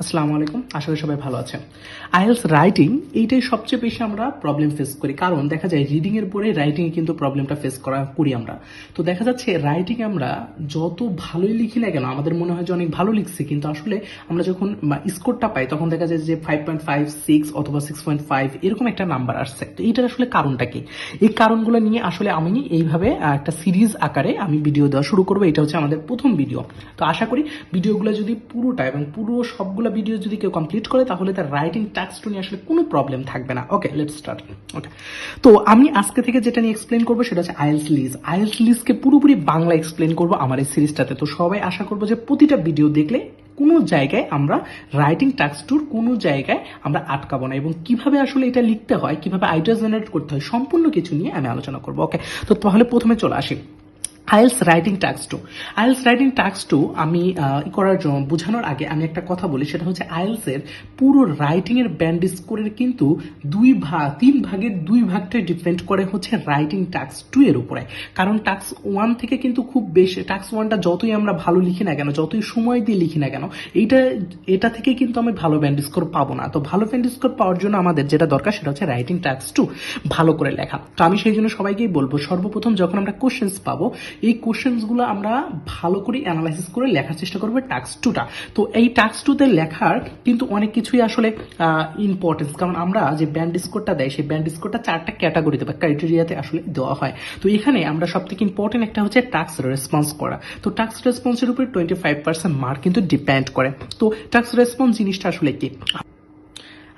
আসসালামু আলাইকুম, আশা করি সবাই ভালো আছেন। আইএলস রাইটিং এইটাই সবচেয়ে বেশি আমরা প্রবলেম ফেস করি, কারণ দেখা যায় রিডিং এর পরে রাইটিং এ কিন্তু প্রবলেমটা ফেস করি আমরা। তো দেখা যাচ্ছে রাইটিং আমরা যত ভালোই লিখি না কেন, আমাদের মনে হয় যে অনেক ভালো লিখছি, কিন্তু আসলে আমরা যখন স্কোরটা পাই তখন দেখা যায় যে 5.5, 6 অথবা 6.5 এরকম একটা নাম্বার আসছে। তো এইটার আসলে কারণটা কি? এই কারণগুলো নিয়ে আসলে আমি এইভাবে একটা সিরিজ আকারে আমি ভিডিও দেওয়া শুরু করবো। এটা হচ্ছে আমাদের প্রথম ভিডিও। তো আশা করি ভিডিওগুলো যদি পুরোটা এবং পুরো সবগুলো ভিডিও যদি কেউ কমপ্লিট করে তাহলে তার রাইটিং টাস্ক নিয়ে আসলে কোনো প্রবলেম থাকবে না। ওকে, লেটস স্টার্ট। ওকে, তো আমি আজকে থেকে যেটা নিয়ে এক্সপ্লেন করবো সেটা হচ্ছে আইএলস লিজকে পুরোপুরি বাংলা এক্সপ্লেন করবো আমার এই সিরিজটাতে। তো সবাই আশা করবো যে প্রতিটা ভিডিও দেখলে কোনো জায়গায় আমরা রাইটিং টাস্ক টুর কোনো জায়গায় আমরা আটকাবো না, এবং কিভাবে আসলে এটা লিখতে হয়, কিভাবে আইডিয়া জেনারেট করতে হয়, সম্পূর্ণ কিছু নিয়ে আমি আলোচনা করবো। ওকে, তো তাহলে প্রথমে চলে আসি আইএলস রাইটিং টাস্ক টু আমি করার জন্য বোঝানোর আগে আমি একটা কথা বলি, সেটা হচ্ছে আইএলস এর পুরো রাইটিং এর ব্যান্ড স্কোরের কিন্তু তিন ভাগের দুই ভাগটাই ডিপেন্ড করে হচ্ছে রাইটিং টাস্ক টু এর উপরে। কারণ টাস্ক ওয়ান থেকে কিন্তু খুব বেশি, টাস্ক ওয়ানটা যতই আমরা ভালো লিখি না কেন, যতই সময় দিয়ে লিখি না কেন, এটা থেকে কিন্তু আমি ভালো ব্যান্ড স্কোর পাবো না। তো ভালো ব্যান্ড স্কোর পাওয়ার জন্য আমাদের যেটা দরকার সেটা হচ্ছে রাইটিং টাস্ক টু ভালো করে লেখা। তো আমি সেই জন্য সবাইকেই বলবো, সর্বপ্রথম যখন আমরা কোশ্চেন্স পাবো, এই কোশ্চেন্সগুলো আমরা ভালো করে অ্যানালাইসিস করে লেখার চেষ্টা করবো টাস্ক টুটা। তো এই টাস্ক টুতে লেখার কিন্তু অনেক কিছুই আসলে ইম্পর্টেন্স, কারণ আমরা যে ব্যান্ড স্কোরটা দেয় সেই ব্যান্ড স্কোরটা 4টা ক্যাটাগরিতে বা ক্রাইটেরিয়াতে আসলে দেওয়া হয়। তো এখানে আমরা সব থেকে ইম্পর্টেন্ট একটা হচ্ছে টাস্ক রেসপন্স করা। তো টাস্ক রেসপন্সের উপরে 25% মার্ক কিন্তু ডিপেন্ড করে। তো টাস্ক রেসপন্স জিনিসটা আসলে কি?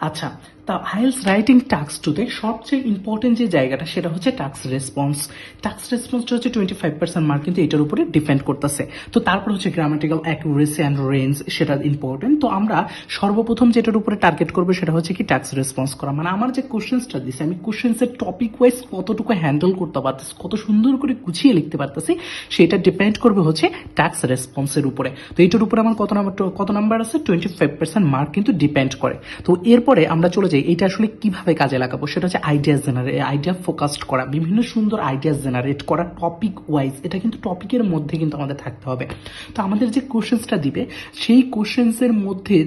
আচ্ছা, তা আইএলস রাইটিং টাস্ক টুতে সবচেয়ে ইম্পর্টেন্ট যে জায়গাটা সেটা হচ্ছে টাস্ক রেসপন্সটা হচ্ছে 25% মার্ক কিন্তু এটার উপরে ডিপেন্ড করতেছে। তো তারপর হচ্ছে গ্রামাটিক্যাল অ্যাকুরেসি অ্যান্ড রেঞ্জ, সেটা ইম্পর্টেন্ট। তো আমরা সর্বপ্রথম যেটার উপরে টার্গেট করবো সেটা হচ্ছে কি টাস্ক রেসপন্স করা, মানে আমার যে কোশ্চেন্সটা দিচ্ছে আমি কোশ্চেন্সের টপিক ওয়াইজ কতটুকু হ্যান্ডেল করতে পারতেছি, কত সুন্দর করে গুছিয়ে লিখতে পারতেছি, সেটা ডিপেন্ড করবে হচ্ছে টাস্ক রেসপন্সের উপরে। তো এইটার উপরে আমার কত নাম্বার আছে? 25% মার্ক কিন্তু ডিপেন্ড করে। তো এরপরে আমরা চলে যাই এটা আসলে কিভাবে কাজে লাগাবো, সেটা হচ্ছে আইডিয়া ফোকাসড করা, বিভিন্ন সুন্দর আইডিয়া জেনারেট করা টপিক ওয়াইজ। এটা কিন্তু টপিকের মধ্যে কিন্তু আমাদের থাকতে হবে। তো আমাদের যে কোশ্চেন্সটা দিবে সেই কোশ্চেন্সের মধ্যে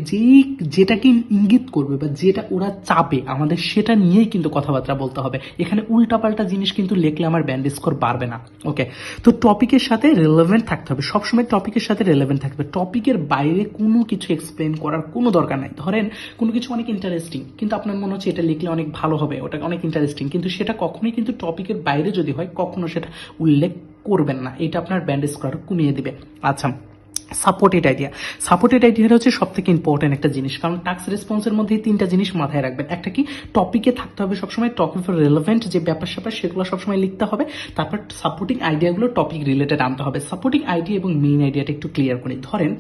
যেটাকে ইঙ্গিত করবে বা যেটা ওরা চাবে আমাদের, সেটা নিয়েই কিন্তু কথাবার্তা বলতে হবে। এখানে উল্টাপাল্টা জিনিস কিন্তু লিখলে আমার ব্যান্ড স্কোর বাড়বে না। ওকে, তো টপিকের সাথে রিলেভেন্ট থাকতে হবে, সবসময় টপিকের সাথে রিলেভেন্ট থাকবে। টপিকের বাইরে কোনো কিছু এক্সপ্লেন করার কোনো দরকার নাই। ধরেন কোনো কিছু অনেক ইন্টারেস্টিং, কিন্তু আপনার মনে হচ্ছে এটা লিখলে অনেক ভালো হবে, ওটা অনেক ইন্টারেস্টিং, কিন্তু সেটা কখনোই কিন্তু টপিকের বাইরে যদি হয় কখনো সেটা উল্লেখ করবেন না, এটা আপনার ব্যান্ড স্কোর কমিয়ে দিবে। আচ্ছা, সাপোর্টেড আইডিয়াটা হচ্ছে সব থেকে ইম্পর্টেন্ট একটা জিনিস, কারণ টাস্ক রেসপন্সের মধ্যে 3টা জিনিস মাথায় রাখবেন। একটা কি, টপিকে থাকতে হবে সবসময়, টপিক রেলেভেন্ট যে ব্যাপার স্যাপার সেগুলো সবসময় লিখতে হবে। তারপর সাপোর্টিং আইডিয়াগুলো টপিক রিলেটেড আনতে হবে। সাপোর্টিং আইডিয়া এবং মেইন আইডিয়াটা একটু ক্লিয়ার করি। ধরেন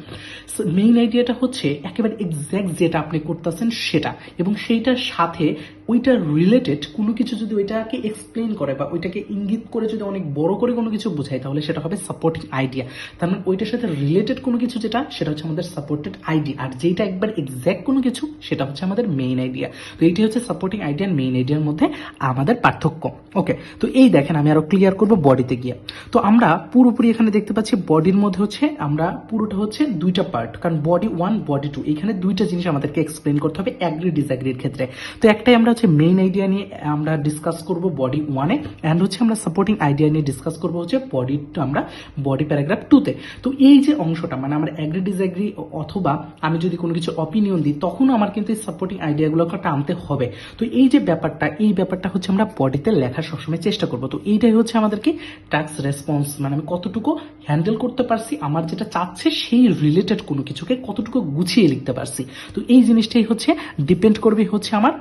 মেইন আইডিয়াটা হচ্ছে একেবারে এক্স্যাক্ট যেটা আপনি করতেছেন সেটা, এবং সেইটার সাথে ওইটার রিলেটেড কোনো কিছু যদি ওইটাকে এক্সপ্লেন করে বা ওইটাকে ইঙ্গিত করে যদি অনেক বড় করে কোনো কিছু বোঝায়, তাহলে সেটা হবে সাপোর্টিং আইডিয়া। তার মানে ওইটার সাথে রিলেটেড কোনো কিছু যেটা, সেটা হচ্ছে আমাদের সাপোর্টেড আইডিয়া, আর যেটা একবার এক্স্যাক্ট কোনো কিছু সেটা হচ্ছে আমাদের মেইন আইডিয়া। তো এইটি হচ্ছে সাপোর্টিং আইডিয়া আর মেইন আইডিয়ার মধ্যে আমাদের পার্থক্য। ওকে, তো এই দেখেন আমি আরো ক্লিয়ার করবো বডিতে গিয়ে। তো আমরা পুরোপুরি এখানে দেখতে পাচ্ছি বডির মধ্যে হচ্ছে আমরা পুরোটা হচ্ছে দুইটা পার্ট, কারণ বডি 1 বডি 2 এখানে দুইটা জিনিস আমাদেরকে এক্সপ্লেন করতে হবে অ্যাগ্রি ডিসঅ্যাগ্রির ক্ষেত্রে। তো একটাই আমরা হচ্ছে মেইন আইডিয়া নিয়ে আমরা ডিসকাস করব বডি 1-এ, এন্ড হচ্ছে আমরা সাপোর্টিং আইডিয়া নিয়ে ডিসকাস করব হচ্ছে বডি প্যারাগ্রাফ 2-তে। তো এই যে অংশটা মানে আমার অ্যাগ্রি ডিসঅ্যাগ্রি অথবা আমি যদি কোনো কিছু অপিনিয়ন দিই, তখনও আমার কিন্তু এই সাপোর্টিং আইডিয়াগুলোকে টানতে হবে। তো এই যে ব্যাপারটা হচ্ছে আমরা বডিতে লেখার সবসময় চেষ্টা করব। তো এইটাই হচ্ছে আমাদেরকে টাস্ক রেসপন্স, মানে আমি কতটুকু হ্যান্ডেল করতে পারছি, আমার যেটা চাচ্ছে সেই রিলেটেড কোনো কিছুকে কতটুকু গুছিয়ে লিখতে পারছি। তো এই জিনিসটাই হচ্ছে ডিপেন্ড করবে হচ্ছে আমার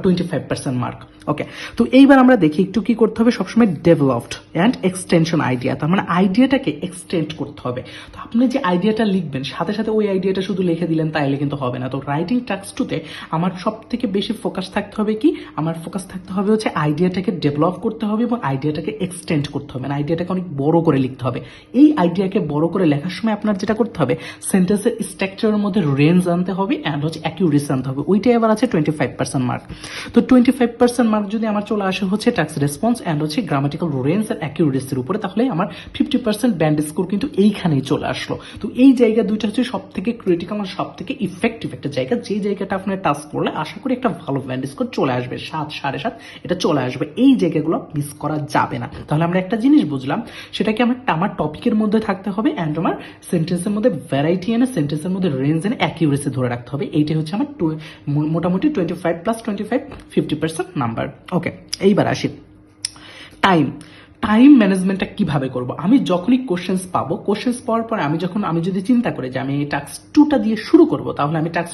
25% মার্ক। ওকে, তো এইবার আমরা দেখি একটু কি করতে হবে, সবসময় ডেভেলপড অ্যান্ড এক্সটেনশন আইডিয়া, তার মানে আইডিয়াটাকে এক্সটেন্ড করতে হবে। তো আপনি যে আইডিয়াটা লিখবেন সাথে সাথে ওই আইডিয়াটা শুধু লিখে দিলেন তাইলে কিন্তু হবে না। তো রাইটিং টাস্ক টুতে আমার সব থেকে বেশি ফোকাস থাকতে হবে কি, আমার ফোকাস থাকতে হবে হচ্ছে আইডিয়াটাকে ডেভেলপ করতে হবে এবং আইডিয়াটাকে এক্সটেন্ড করতে হবে, মানে আইডিয়াটাকে অনেক বড় করে লিখতে হবে। এই আইডিয়াকে বড় করে লেখার সময় আপনার যেটা করতে হবে, সেন্টেন্সের স্ট্রাকচারের মধ্যে রেঞ্জ আনতে হবে অ্যান্ড হচ্ছে অ্যাকিউরেসি আনতে হবে। ওইটাই আবার আছে 25% মার্ক। তো 25% মার্ক যদি আমার চলে আসে হচ্ছে টাস্ক রেসপন্স অ্যান্ড হচ্ছে গ্রামাটিক্যাল রেঞ্জ এন্ড অ্যাকিউরেসির উপরে, তাহলে আমার 50% ব্যান্ড স্কোর কিন্তু এইখানেই চলে আসলো। তো এই জায়গা দুইটা হচ্ছে সব থেকে ক্রিটিক্যাল আর সব থেকে ইফেক্টিভ একটা জায়গা, যে জায়গাটা আপনার টাস্ক করলে আশা করি একটা ভালো ব্যান্ড স্কোর চলে আসবে, 7, 7.5 এটা চলে আসবে। এই জায়গাগুলো মিস করা যাবে না। তাহলে আমরা একটা জিনিস বুঝলাম, সেটা কি আমার টপিকের মধ্যে থাকতে হবে অ্যান্ড আমার সেন্টেন্সের মধ্যে ভ্যারাইটি এনে, সেন্টেন্সের মধ্যে রেঞ্জ এনে অ্যাকিউরেসি ধরে রাখতে হবে। এইটাই হচ্ছে আমার মোটামুটি 25+25 50% নাম্বার। ওকে, এইবার আসি টাইম ম্যানেজমেন্টটা কিভাবে করব। আমি যখনই কোশ্চেন্স পাবো, কোশ্চেন্স পাওয়ার পরে আমি যদি চিন্তা করি যে আমি টাস্ক 2টা দিয়ে শুরু করব, তাহলে আমি টাস্ক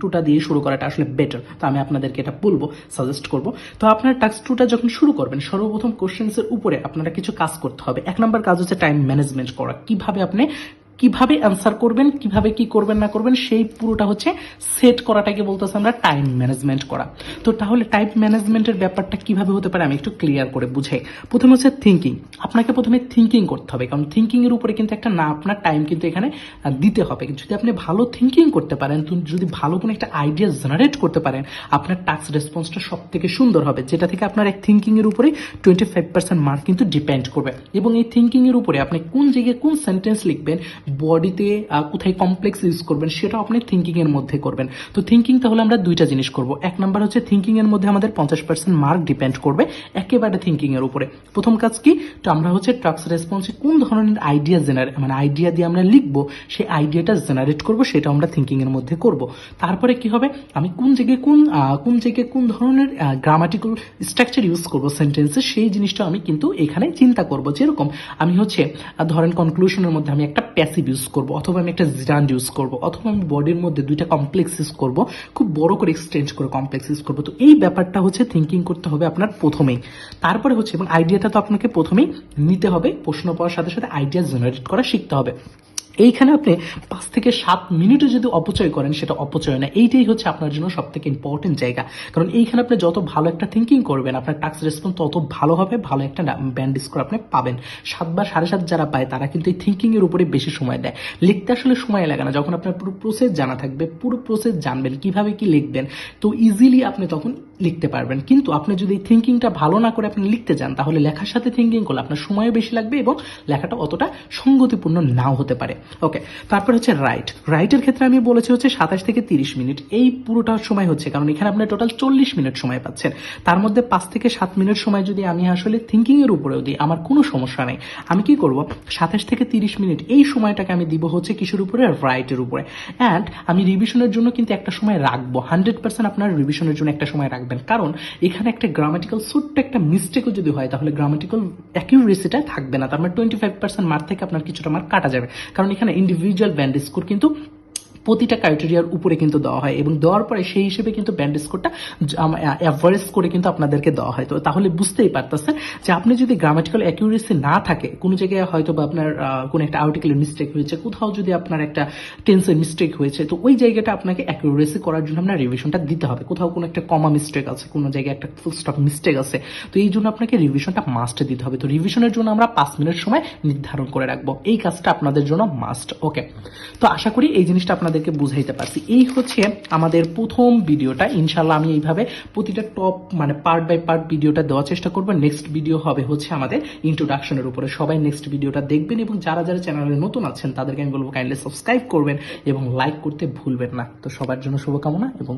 2টা দিয়ে শুরু করাটা আসলে বেটার। তো আমি আপনাদেরকে এটা বলবো, সাজেস্ট করব। তো আপনার টাস্ক 2টা যখন শুরু করবেন, সর্বপ্রথম কোশ্চেন্সের উপরে আপনারা কিছু কাজ করতে হবে। 1 নম্বর কাজ হচ্ছে টাইম ম্যানেজমেন্ট করা। কিভাবে অ্যান্সার করবেন, কিভাবে কি করবেন না করবেন, সেই পুরোটা হচ্ছে সেট করাটাকে বলতেছে আমরা টাইম ম্যানেজমেন্ট করা। তো তাহলে টাইম ম্যানেজমেন্টের ব্যাপারটা কিভাবে হতে পারে আমি একটু ক্লিয়ার করে বুঝাই। প্রথমে হচ্ছে থিঙ্কিং। আপনাকে প্রথমে থিঙ্কিং করতে হবে, কারণ থিঙ্কিং এর উপরে কিন্তু একটা না আপনার টাইম কিন্তু এখানে দিতে হবে। যদি আপনি ভালো থিঙ্কিং করতে পারেন, যদি ভালো কোনো একটা আইডিয়া জেনারেট করতে পারেন, আপনার টাস্ক রেসপন্সটা সব থেকে সুন্দর হবে, যেটা থেকে আপনার এক থিঙ্কিং এর উপরে 25% মার্ক কিন্তু ডিপেন্ড করবে। এবং এই থিঙ্কিং এর উপরে আপনি কোন জায়গায় কোন সেন্টেন্স লিখবেন, বডিতে কোথায় কমপ্লেক্স ইউজ করবেন, সেটাও আপনি থিঙ্কিং এর মধ্যে করবেন। তো থিঙ্কিং তাহলে আমরা দুইটা জিনিস করব। 1 নাম্বার হচ্ছে থিঙ্কিং এর মধ্যে আমাদের 50% মার্ক ডিপেন্ড করবে একেবারে থিঙ্কিং এর উপরে। প্রথম কাজ কি, তো আমরা হচ্ছে টাস্ক রেসপন্সে কোন ধরনের আইডিয়া আইডিয়া দিয়ে আমরা লিখবো, সেই আইডিয়াটা জেনারেট করব, সেটা আমরা থিঙ্কিং এর মধ্যে করব। তারপরে কি হবে, আমি কোন জায়গায় কোন ধরনের গ্রামাটিক্যাল স্ট্রাকচার ইউজ করব সেন্টেন্সে, সেই জিনিসটা আমি কিন্তু এখানে চিন্তা করব। যেরকম আমি হচ্ছে ধরেন কনক্লুশনের মধ্যে আমি একটা প্যাসিভ ইউজ করব, অথবা আমি একটা জিরান্ড ইউজ করব, অথবা আমি বডির মধ্যে দুইটা কমপ্লেক্স ইউজ করব, খুব বড় করে এক্সটেন্ড করে কমপ্লেক্স ইউজ করব। তো এই ব্যাপারটা হচ্ছে থিঙ্কিং করতে হবে আপনার প্রথমেই। তারপরে হচ্ছে এবং আইডিয়াটা তো আপনাকে প্রথমেই নিতে হবে, প্রশ্ন পাওয়ার সাথে সাথে আইডিয়া জেনারেট করা শিখতে হবে। এইখানে আপনি 5 থেকে 7 মিনিটও যদি অপচয় করেন, সেটা অপচয় না। এইটাই হচ্ছে আপনার জন্য সব থেকে ইম্পর্টেন্ট জায়গা, কারণ এইখানে আপনি যত ভালো একটা থিঙ্কিং করবেন, আপনার টাস্ক রেসপন্স তত ভালো হবে, ভালো একটা ব্যান্ড স্কোর আপনি পাবেন। 7 বা 7.5 যারা পায়, তারা কিন্তু এই থিঙ্কিং এর উপরে বেশি সময় দেয়। লিখতে আসলে সময় লাগে না, যখন আপনার পুরো প্রসেস জানা থাকবে, পুরো প্রসেস জানবেন কিভাবে কি লিখবেন, তো ইজিলি আপনি তখন লিখতে পারবেন। কিন্তু আপনি যদি থিঙ্কিংটা ভালো না করে আপনি লিখতে যান, তাহলে লেখার সাথে থিঙ্কিং করলে আপনার সময়ও বেশি লাগবে এবং লেখাটা অতটা সঙ্গতিপূর্ণ নাও হতে পারে। ওকে, তারপর হচ্ছে রাইটের ক্ষেত্রে আমি বলেছি হচ্ছে 27 থেকে 30 মিনিট। এই পুরোটা সময় হচ্ছে, কারণ এখানে আপনি টোটাল 40 মিনিট সময় পাচ্ছেন, তার মধ্যে 5 থেকে 7 মিনিট সময় যদি আমি আসলে থিঙ্কিং এর উপরেও দিই, আমার কোনো সমস্যা নেই। আমি কি করব, 27 থেকে 30 মিনিট এই সময়টাকে আমি দিব হচ্ছে কিসের উপরে, রাইটের উপরে। অ্যান্ড আমি রিভিশনের জন্য কিন্তু একটা সময় রাখবো, 100% আপনার রিভিশনের জন্য একটা সময় রাখবেন, কারণ এখানে একটা গ্রামাটিক্যাল ছোট্ট একটা মিস্টেকও যদি হয়, তাহলে গ্রামাটিক্যাল অ্যাকিউরেসিটা থাকবে না, তার মানে 25% মার্ক থেকে আপনার কিছুটা মার্ক কাটা যাবে। কারণ এখানে ইন্ডিভিজুয়াল ব্যান্ড স্কোর কিন্তু প্রতিটা ক্রাইটেরিয়ার উপরে কিন্তু দেওয়া হয়, এবং দেওয়ার পরে সেই হিসেবে কিন্তু ব্যান্ড স্কোরটা অ্যাভারেজ করে কিন্তু আপনাদেরকে দেওয়া হয়। তো তাহলে বুঝতেই পারতেছেন যে আপনি যদি গ্রামাটিক্যাল অ্যাকিউরেসি না থাকে, কোনো জায়গায় হয়তো বা আপনার কোনো একটা আর্টিকেলের মিস্টেক হয়েছে, কোথাও যদি আপনার একটা টেন্সের মিস্টেক হয়েছে, তো ওই জায়গাটা আপনাকে অ্যাকিউরেসি করার জন্য আপনার রিভিশনটা দিতে হবে। কোথাও কোনো একটা কমা মিস্টেক আছে, কোনো জায়গায় একটা ফুল স্টপ মিস্টেক আছে, তো এই জন্য আপনাকে রিভিশনটা মাস্ট দিতে হবে। তো রিভিশনের জন্য আমরা 5 মিনিট সময় নির্ধারণ করে রাখবো, এই কাজটা আপনাদের জন্য মাস্ট। ওকে, তো আশা করি এই জিনিসটা আপনাদেরকে বুঝাইতে পারছি। এই হচ্ছে আমাদের প্রথম ভিডিওটা। ইনশাল্লাহ আমি এইভাবে প্রতিটা পার্ট বাই পার্ট ভিডিওটা দেওয়ার চেষ্টা করবো। নেক্সট ভিডিও হবে হচ্ছে আমাদের ইন্ট্রোডাকশনের উপরে। সবাই নেক্সট ভিডিওটা দেখবেন, এবং যারা যারা চ্যানেলে নতুন আছেন তাদেরকে আমি বলবো কাইন্ডলি সাবস্ক্রাইব করবেন এবং লাইক করতে ভুলবেন না। তো সবার জন্য শুভকামনা এবং